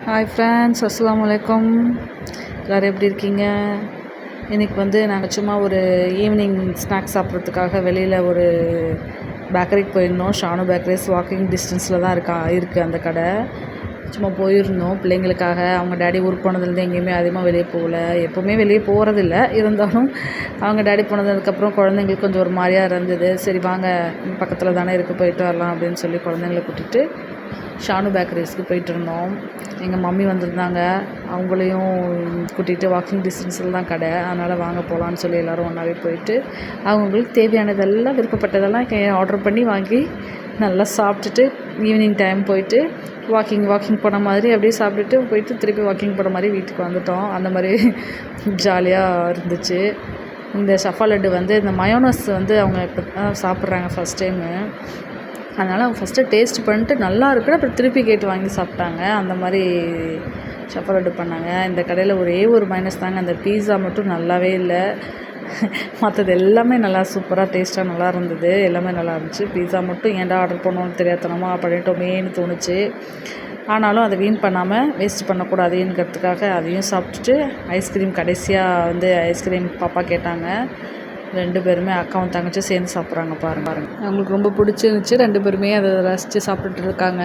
Hi friends, அஸ்ஸலாமு அலைக்கும். எல்லோரும் எப்படி இருக்கீங்க? இன்றைக்கி நாங்கள் சும்மா ஒரு ஈவினிங் ஸ்நாக்ஸ் சாப்பிட்றதுக்காக வெளியில் ஒரு பேக்கரிக்கு போயிருந்தோம். ஷானு பேக்கரிஸ் வாக்கிங் டிஸ்டன்ஸில் தான் இருக்குது அந்த கடை. சும்மா போயிருந்தோம் பிள்ளைங்களுக்காக. அவங்க டேடி ஊருக்கு போனதுலேருந்து எங்கேயுமே அதிகமாக வெளியே போகல. எப்போவுமே வெளியே போகிறதில்ல. இருந்தாலும் அவங்க டேடி போனதுக்கப்புறம் குழந்தைங்களுக்கு கொஞ்சம் ஒரு மாதிரியாக இருந்தது. சரி வாங்க, பக்கத்தில் தானே இருக்குது, போயிட்டு வரலாம் அப்படின்னு சொல்லி குழந்தைங்கள கூட்டிகிட்டு ஷானு பேக்கரிஸ்க்கு போயிட்டு இருந்தோம். எங்கள் மம்மி வந்திருந்தாங்க, அவங்களையும் கூட்டிகிட்டு வாக்கிங் டிஸ்டன்ஸில் தான் கடை, அதனால் வாங்க போகலான்னு சொல்லி எல்லோரும் ஒன்றாவே போயிட்டு அவங்களுக்கு தேவையானதெல்லாம் விருப்பப்பட்டதெல்லாம் ஆர்டர் பண்ணி வாங்கி நல்லா சாப்பிட்டுட்டு ஈவினிங் டைம் போயிட்டு வாக்கிங் போன மாதிரி அப்படியே சாப்பிட்டுட்டு போயிட்டு திருப்பி வாக்கிங் போன மாதிரி வீட்டுக்கு வந்துட்டோம். அந்த மாதிரி ஜாலியாக இருந்துச்சு. இந்த ஷஃபா லட்டு இந்த மயோனஸ் அவங்க இப்போ தான் சாப்பிட்றாங்க ஃபஸ்ட் டைமு. அதனால் அவங்க ஃபஸ்ட்டு டேஸ்ட் பண்ணிட்டு நல்லா இருக்குன்னு அப்புறம் திருப்பி கேட்டு வாங்கி சாப்பிட்டாங்க. அந்த மாதிரி ஷஃபா லட்டு பண்ணாங்க. இந்த கடையில் ஒரே ஒரு மைனஸ் தாங்க, அந்த பீஸா மட்டும் நல்லாவே இல்லை. மற்றது எல்லாமே நல்லா சூப்பராக டேஸ்ட்டாக நல்லா இருந்தது. எல்லாமே நல்லா இருந்துச்சு. பீஸா மட்டும் ஏன்டா ஆர்டர் பண்ணோன்னு தெரியாதனமாக பண்ணிட்டோமேன்னு தோணுச்சு. ஆனாலும் அதை வீண் பண்ணாமல் வேஸ்ட் பண்ணக்கூடாதுங்கிறதுக்காக அதையும் சாப்பிட்டுட்டு ஐஸ்கிரீம் கடைசியாக ஐஸ்கிரீம் பாப்பா கேட்டாங்க. 2 பேருமே அக்காவும் தங்கச்சி சேர்ந்து சாப்பிட்றாங்க பாருங்க. அவங்களுக்கு ரொம்ப பிடிச்சிருந்துச்சி. 2 பேருமே அதை ரசித்து சாப்பிட்டுட்டு இருக்காங்க.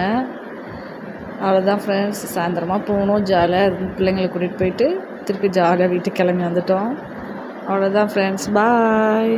அவ்வளோதான் ஃப்ரெண்ட்ஸ், சாயந்தரமாக போகணும். ஜாலியாக பிள்ளைங்களை கூட்டிகிட்டு போயிட்டு திருப்பி ஜாலியாக வீட்டுக்கு கிளம்பி வந்துட்டோம். அவ்வளோதான் ஃப்ரெண்ட்ஸ், பாய்.